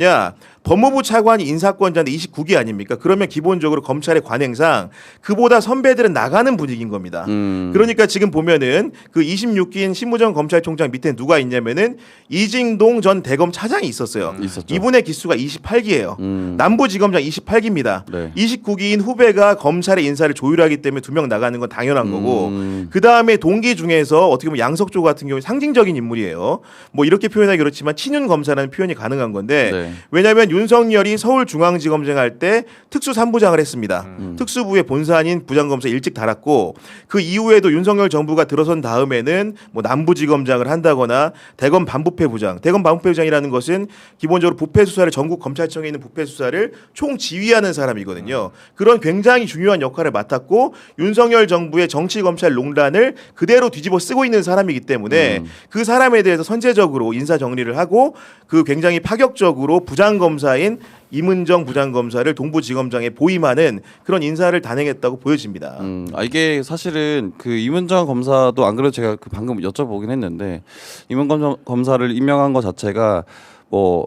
야, 법무부 차관이 인사권자인데 29기 아닙니까? 그러면 기본적으로 검찰의 관행상 그보다 선배들은 나가는 분위기인 겁니다. 그러니까 지금 보면은 그 26기인 신무정 검찰총장 밑에 누가 있냐면은 이징동 전 대검 차장이 있었어요. 있었죠. 이분의 기수가 28기예요. 남부지검장 28기입니다. 네. 29기인 후배가 검찰의 인사를 조율하기 때문에 2명 나가는 건 당연한 거고 그 다음에 동기 중에서 어떻게 보면 양석조 같은 경우에 상징적인 인물이에요. 뭐 이렇게 표현하기 그렇지만 친윤 검사라는 표현이 가능한 건데 네. 왜냐하면 윤석열이 서울중앙지검장 할 때 특수 3부장을 했습니다. 특수부의 본사인 부장검사 일찍 달았고 그 이후에도 윤석열 정부가 들어선 다음에는 뭐 남부지검장을 한다거나 대검 반부패부장. 대검 반부패부장이라는 것은 기본적으로 부패 수사를 전국 검찰청에 있는 부패 수사를 총지휘하는 사람이거든요. 그런 굉장히 중요한 역할을 맡았고 윤석열 정부의 정치 검찰 논란을 그대로 뒤집어 쓰고 있는 사람이기 때문에 그 사람에 대해서 선제적으로 인사 정리를 하고 그 굉장히 파격적으로 부장검사인 이문정 부장검사를 동부지검장에 보임하는 그런 인사를 단행했다고 보여집니다. 이게 사실은 그 이문정 검사도 안 그래도 제가 그 방금 여쭤보긴 했는데 이문정 검사를 임명한 것 자체가 뭐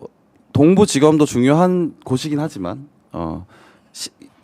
동부지검도 중요한 곳이긴 하지만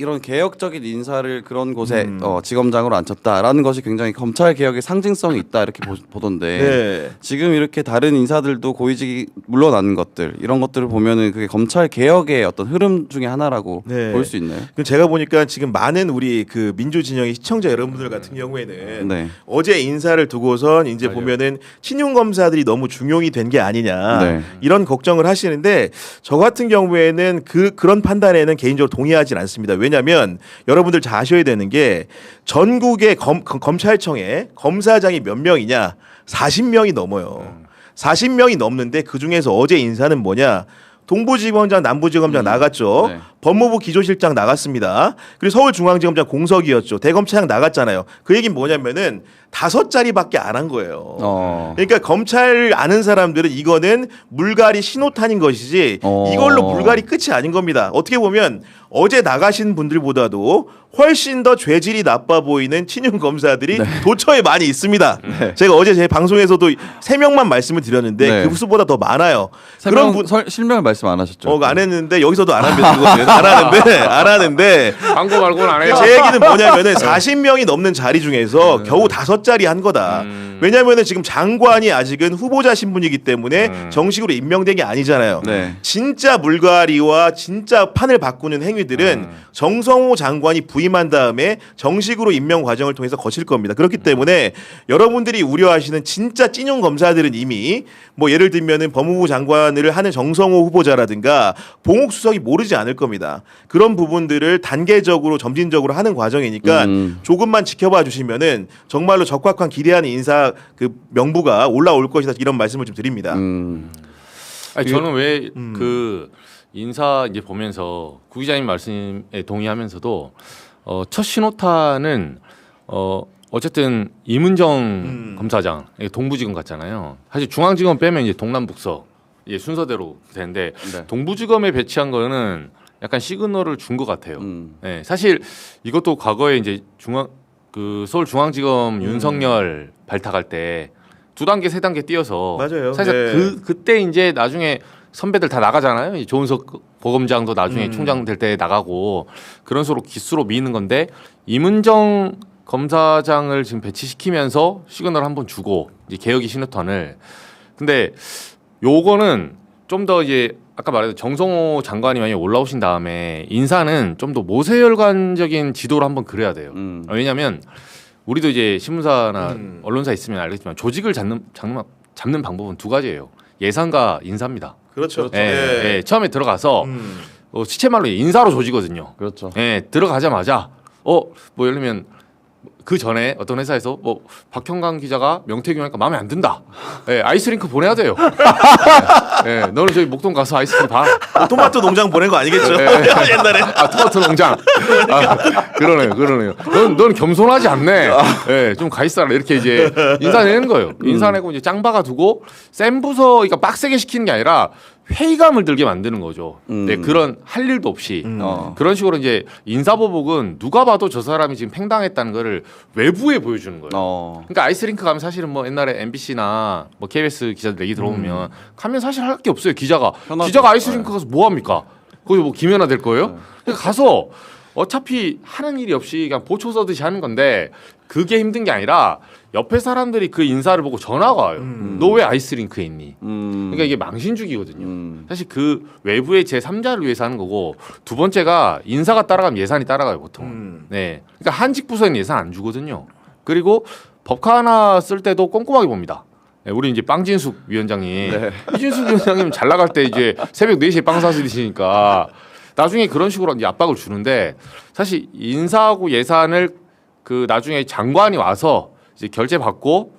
이런 개혁적인 인사를 그런 곳에 지검장으로 앉혔다라는 것이 굉장히 검찰 개혁의 상징성이 있다 이렇게 보던데 네. 지금 이렇게 다른 인사들도 고위직이 물러나는 것들 이런 것들을 보면은 그게 검찰 개혁의 어떤 흐름 중에 하나라고 네. 볼 수 있나요? 제가 보니까 지금 많은 우리 그 민주진영의 시청자 여러분들 같은 경우에는 네. 어제 인사를 두고선 이제 보면은 친윤 검사들이 너무 중용이 된 게 아니냐 네. 이런 걱정을 하시는데 저 같은 경우에는 그런 판단에는 개인적으로 동의하진 않습니다. 왜냐하면 여러분들 잘 아셔야 되는 게 전국의 검찰청에 검사장이 몇 명이냐 40명이 넘어요. 40명이 넘는데 그 중에서 어제 인사는 뭐냐? 동부지검장, 남부지검장 나갔죠. 네. 법무부 기조실장 나갔습니다. 그리고 서울중앙지검장 공석이었죠. 대검차장 나갔잖아요. 그 얘기는 뭐냐면은 5자리밖에 안 한 거예요. 그러니까 검찰 아는 사람들은 이거는 물갈이 신호탄인 것이지 이걸로 물갈이 끝이 아닌 겁니다. 어떻게 보면 어제 나가신 분들보다도 훨씬 더 죄질이 나빠 보이는 친윤 검사들이 도처에 많이 있습니다. 제가 어제 제 방송에서도 3명만 말씀을 드렸는데 그 수보다 더 많아요. 그런 분 실명을 말씀 안 하셨죠? 안 했는데 여기서도 안 하면 안 하는데 광고 말고는 안 해요. 제 얘기는 뭐냐면은 40명이 넘는 자리 중에서 겨우 5자리 한 거다. 왜냐면은 지금 장관이 아직은 후보자 신분이기 때문에 정식으로 임명된 게 아니잖아요. 네. 진짜 물갈이와 진짜 판을 바꾸는 행위들은 정성호 장관이 부임한 다음에 정식으로 임명 과정을 통해서 거칠 겁니다. 그렇기 때문에 여러분들이 우려하시는 진짜 찐용 검사들은 이미 뭐 예를 들면은 법무부 장관을 하는 정성호 후보자라든가 봉욱 수석이 모르지 않을 겁니다. 그런 부분들을 단계적으로 점진적으로 하는 과정이니까 조금만 지켜봐 주시면은 정말로 적확한 기대하는 인사 그 명부가 올라올 것이다 이런 말씀을 좀 드립니다. 아니, 저는 왜 그 인사 이제 보면서 구 기자님 말씀에 동의하면서도 첫 신호탄은 어쨌든 이문정 검사장 동부지검 갔잖아요. 사실 중앙지검 빼면 이제 동남북서 이제 순서대로 되는데 동부지검에 배치한 거는 약간 시그널을 준 것 같아요. 네, 사실 이것도 과거에 이제 서울중앙지검 윤석열 발탁할 때 2단계 3단계 띄어서 맞아요. 사실 그때 이제 나중에 선배들 다 나가잖아요. 이제 조은석 고검장도 나중에 총장 될 때 나가고 그런 식으로 기수로 미는 건데 이문정 검사장을 지금 배치시키면서 시그널 한번 주고 이제 개혁의 신호탄을 근데 요거는 좀 더 이제 아까 말했던 정성호 장관이 만약에 올라오신 다음에 인사는 좀 더 모세혈관적인 지도를 한번 그려야 돼요. 왜냐하면 우리도 이제 신문사나 언론사 있으면 알겠지만 조직을 잡는 방법은 2가지예요. 예산과 인사입니다. 그렇죠. 예, 처음에 들어가서 시체말로 인사로 조지거든요. 그렇죠. 예, 들어가자마자 뭐 예를 들면 그 전에 어떤 회사에서 뭐 박형강 기자가 명태균 하니까 마음에 안 든다. 예, 아이스링크 보내야 돼요. 예, 너는 저기 목동 가서 아이스크림 봐. 토마토 농장 보낸 거 아니겠죠? 옛날에. 토마토 농장. 그러네요. 넌 겸손하지 않네. 예, 좀 가 있어라. 이렇게 이제 인사내는 거예요. 인사내고 이제 짱 박아 두고 센 부서, 그러니까 빡세게 시키는 게 아니라 회의감을 들게 만드는 거죠. 네, 그런 할 일도 없이 그런 식으로 이제 인사보복은 누가 봐도 저 사람이 지금 팽당했다는 거를 외부에 보여주는 거예요. 그러니까 아이스링크 가면 사실은 뭐 옛날에 MBC나 뭐 KBS 기자들 얘기 들어보면 가면 사실 할 게 없어요. 기자가 아이스링크 가서 뭐 합니까? 거기 뭐 김연아 될 거예요? 그러니까 가서 어차피 하는 일이 없이 그냥 보초 써듯이 하는 건데 그게 힘든 게 아니라 옆에 사람들이 그 인사를 보고 전화가 와요. 너 왜 아이스링크에 있니? 그러니까 이게 망신주기거든요. 사실 그 외부의 제3자를 위해서 하는 거고 두 번째가 인사가 따라가면 예산이 따라가요 보통. 네, 그러니까 한직 부서에는 예산 안 주거든요. 그리고 법카 하나 쓸 때도 꼼꼼하게 봅니다. 네, 우리 이제 빵진숙 위원장님, 이진숙 위원장님 잘 나갈 때 이제 새벽 4시에 빵 사드시니까 나중에 그런 식으로 이제 압박을 주는데 사실 인사하고 예산을 그 나중에 장관이 와서 이제 결제 받고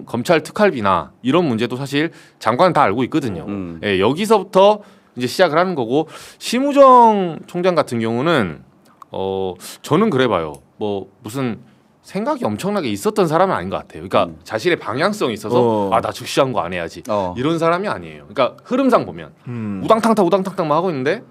검찰 특활비나 이런 문제도 사실 장관은 다 알고 있거든요. 예, 여기서부터 이제 시작을 하는 거고 심우정 총장 같은 경우는 저는 그래 봐요. 뭐 무슨 생각이 엄청나게 있었던 사람은 아닌 것 같아요. 그러니까 자신의 방향성이 있어서 아 나 즉시한 거 안 해야지 이런 사람이 아니에요. 그러니까 흐름상 보면 우당탕탕 하고 있는데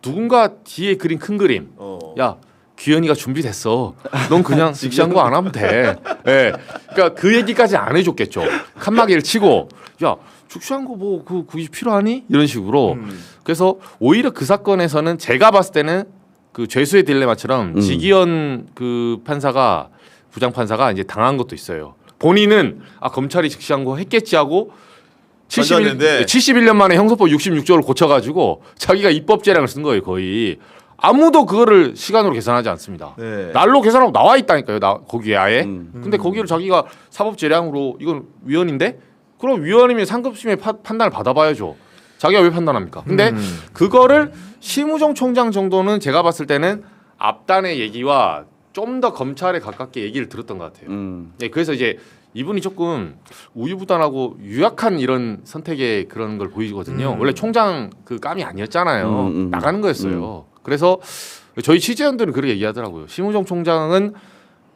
누군가 뒤에 그린 큰 그림 야 규현이가 준비됐어. 넌 그냥 직시한 거 안 하면 돼. 예. 그러니까 그 얘기까지 안 해줬겠죠. 칸막이를 치고 야 직시한 거 뭐 그 굳이 필요하니? 이런 식으로. 그래서 오히려 그 사건에서는 제가 봤을 때는 그 죄수의 딜레마처럼 지기현 그 판사가 부장 판사가 이제 당한 것도 있어요. 본인은 아 검찰이 직시한 거 했겠지 하고 71년 만에 형사법 66조를 고쳐가지고 자기가 입법 재량을 쓴 거예요 거의. 아무도 그거를 시간으로 계산하지 않습니다. 네. 날로 날로 계산하고 나와 있다니까요. 거기에 아예. 근데 거기를 자기가 사법 재량으로 이건 위헌인데? 그럼 위헌이면 상급심의 판단을 받아봐야죠. 자기가 왜 판단합니까? 근데 그거를 심우정 총장 정도는 제가 봤을 때는 앞단의 얘기와 좀 더 검찰에 가깝게 얘기를 들었던 것 같아요. 네, 그래서 이제 이분이 조금 우유부단하고 유약한 이런 선택의 그런 걸 보이거든요. 원래 총장 그 감이 아니었잖아요. 나가는 거였어요. 그래서 저희 취재원들은 그렇게 얘기하더라고요. 심우정 총장은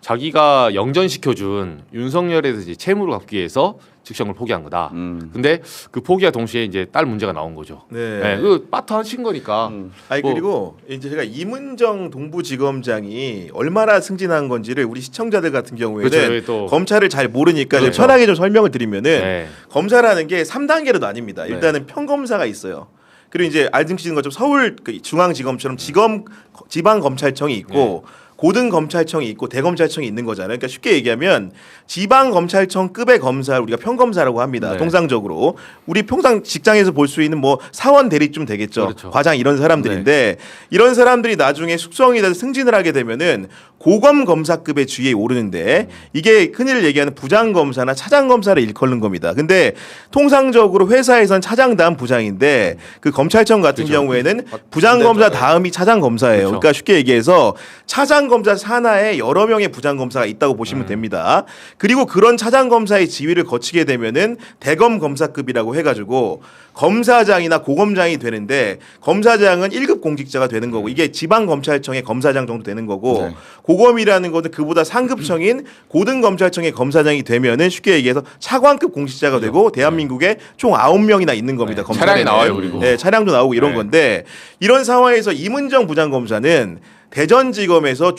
자기가 영전시켜준 윤석열에 대해서 이제 채무를 갚기 위해서 직성을 포기한 거다. 근데 그 포기와 동시에 이제 딸 문제가 나온 거죠. 네. 네, 그 빠트하신 거니까. 아니 뭐- 그리고 이제 제가 이문정 동부지검장이 얼마나 승진한 건지를 우리 시청자들 같은 경우에는 그렇죠, 여기 또- 검찰을 잘 모르니까 그렇죠. 편하게 좀 설명을 드리면은 네. 검사라는 게 3단계로 나뉩니다. 일단은 평검사가 있어요. 그리고 이제 알등시는 것처럼 서울 그 중앙지검처럼 지방 검찰청이 있고 고등 검찰청이 있고 대검찰청이 있는 거잖아요. 그러니까 쉽게 얘기하면 지방 검찰청급의 검사를 우리가 평검사라고 합니다. 네. 통상적으로 우리 평상 직장에서 볼 수 있는 뭐 사원 대리쯤 되겠죠. 그렇죠. 과장 이런 사람들인데 이런 사람들이 나중에 숙성이 돼서 승진을 하게 되면은 고검 검사급의 주위에 오르는데 이게 흔히 얘기하는 부장 검사나 차장 검사를 일컫는 겁니다. 근데 통상적으로 회사에선 차장 다음 부장인데 그 검찰청 같은 그렇죠. 경우에는 부장 검사 다음이 차장 검사예요. 그렇죠. 그러니까 쉽게 얘기해서 차장 검사 산하에 여러 명의 부장 검사가 있다고 보시면 됩니다. 그리고 그런 차장 검사의 지위를 거치게 되면은 대검 검사급이라고 해가지고 검사장이나 고검장이 되는데 검사장은 1급 공직자가 되는 거고 이게 지방 검찰청의 검사장 정도 되는 거고 네. 고검이라는 것은 그보다 상급청인 고등 검찰청의 검사장이 되면은 쉽게 얘기해서 차관급 공직자가 되고 대한민국에 총 9명이나 있는 겁니다. 네, 검찰에는. 차량이 나와요, 그리고. 네, 차량도 나오고 이런 네. 건데 이런 상황에서 이문정 부장검사는 대전지검에서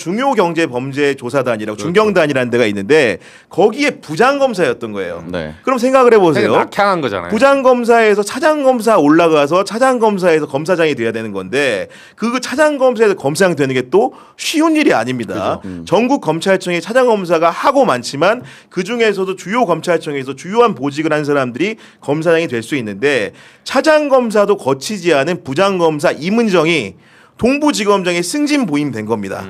중요경제범죄조사단이라고 중경단이라는 데가 있는데 거기에 부장검사였던 거예요. 네. 그럼 생각을 해보세요. 낙향한 거잖아요. 부장검사에서 차장검사 올라가서 차장검사에서 검사장이 돼야 되는 건데 그 차장검사에서 검사장 되는 게 또 쉬운 일이 아닙니다. 전국 검찰청에 차장검사가 하고 많지만 그중에서도 주요 검찰청에서 주요한 보직을 한 사람들이 검사장이 될 수 있는데 차장검사도 거치지 않은 부장검사 이문정이 동부지검장에 승진 보임된 겁니다.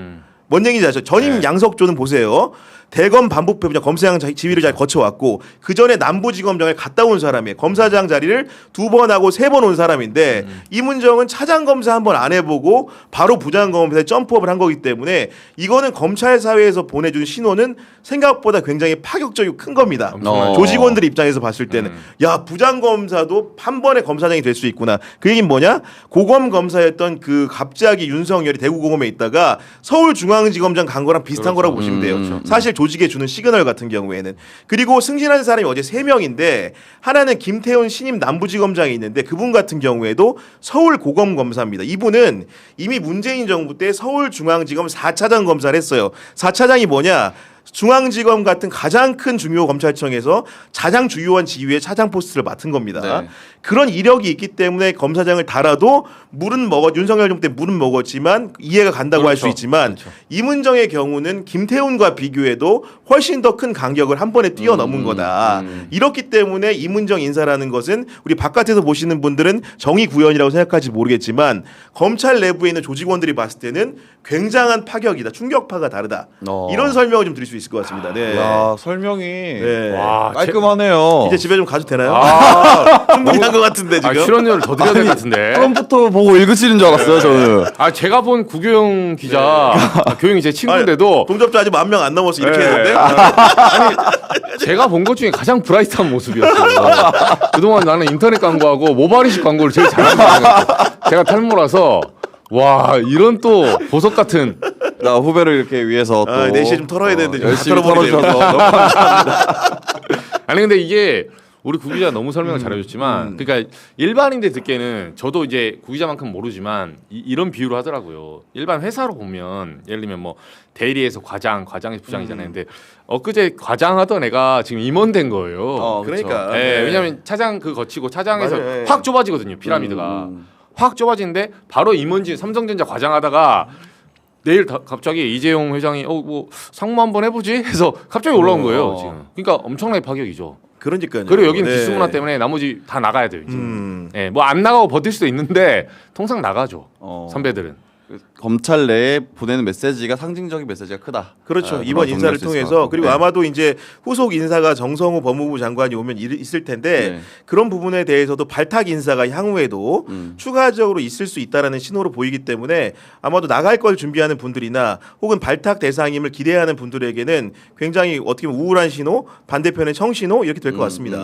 뭔 얘기인지 아시죠? 전임 네. 양석조는 보세요. 대검 반부패부장 검사장 지위를 잘 거쳐왔고 그 전에 남부지검장을 갔다 온 사람이에요. 검사장 자리를 2번 하고 3번 온 사람인데 이문정은 차장 검사 한 번 안 해보고 바로 부장 검사에 점프업을 한 거기 때문에 이거는 검찰 사회에서 보내준 신호는 생각보다 굉장히 파격적이고 큰 겁니다. 조직원들 입장에서 봤을 때는 야 부장 검사도 한 번에 검사장이 될 수 있구나. 그 얘기는 뭐냐? 고검 검사였던 그 갑자기 윤석열이 대구고검에 있다가 서울중앙지검장 간 거랑 비슷한 거라고 보시면 돼요. 사실 조직에 주는 시그널 같은 경우에는. 그리고 승진한 사람이 어제 3명인데 하나는 김태훈 신임 남부지검장이 있는데 그분 같은 경우에도 서울고검검사입니다. 이분은 이미 문재인 정부 때 서울중앙지검 4차장 검사를 했어요. 4차장이 뭐냐? 중앙지검 같은 가장 큰 중요 검찰청에서 가장 주요한 지위의 차장 포스트를 맡은 겁니다. 네. 그런 이력이 있기 때문에 검사장을 달아도 윤석열 정부 때 물은 먹었지만 이해가 간다고 할 수 그렇죠. 있지만 그렇죠. 이문정의 경우는 김태훈과 비교해도 훨씬 더 큰 간격을 한 번에 뛰어넘은 거다. 이렇기 때문에 이문정 인사라는 것은 우리 바깥에서 보시는 분들은 정의 구현이라고 생각할지 모르겠지만 검찰 내부에 있는 조직원들이 봤을 때는 굉장한 파격이다. 충격파가 다르다. 이런 설명을 좀 드릴 수 있을 것 같습니다. 네. 야, 설명이 네. 와, 깔끔하네요. 이제 집에 좀 가도 되나요? 아, 충분히 한 것 같은데 지금. 출연료를 더 드려야 될 것 같은데. 처음부터 보고 읽으시는 줄 알았어요, 저는. 아 제가 본 구교영 기자 교영이 제 친구인데도 동접자 아직 10,000명 안 넘어서 이렇게 네. 했는데 제가 본 것 중에 가장 브라이트한 모습이었어요. 그동안 나는 인터넷 광고하고 모바일식 광고를 제일 잘하는 거예요. 제가 탈모라서 와 이런 또 보석 같은 나 후배를 이렇게 위해서 또 4시에 좀 털어야 되는데 좀 열심히 다 털어버리네요. 털어주셔서 아니 근데 이게 우리 구 기자 너무 설명을 잘해줬지만 그러니까 일반인들 듣기에는 저도 이제 구 기자만큼 모르지만 이런 비유를 하더라고요. 일반 회사로 보면 예를 들면 뭐 대리에서 과장에서 부장이잖아요. 근데 엊그제 과장하던 애가 지금 임원 된 거예요. 그러니까. 네, 네. 왜냐하면 차장 그 거치고 차장에서 맞아요. 네. 확 좁아지거든요. 피라미드가 확 좁아지는데 바로 임원진 삼성전자 과장하다가 내일 갑자기 이재용 회장이 뭐 상무 한번 해보지 해서 갑자기 올라온 거예요. 지금. 그러니까 엄청나게 파격이죠. 그러니까요. 그리고 여기는 네. 기수문화 때문에 나머지 다 나가야 돼요. 이제. 예, 뭐 안 나가고 버틸 수도 있는데 통상 나가죠. 선배들은. 검찰 내에 보내는 메시지가 상징적인 메시지가 크다. 그렇죠. 아, 이번 그런 인사를 정리할 수 있을 것 통해서 같고. 그리고 네. 아마도 이제 후속 인사가 정성호 법무부 장관이 오면 있을 텐데 네. 그런 부분에 대해서도 발탁 인사가 향후에도 추가적으로 있을 수 있다라는 신호로 보이기 때문에 아마도 나갈 걸 준비하는 분들이나 혹은 발탁 대상임을 기대하는 분들에게는 굉장히 어떻게 보면 우울한 신호, 반대편의 청신호 이렇게 될 것 같습니다.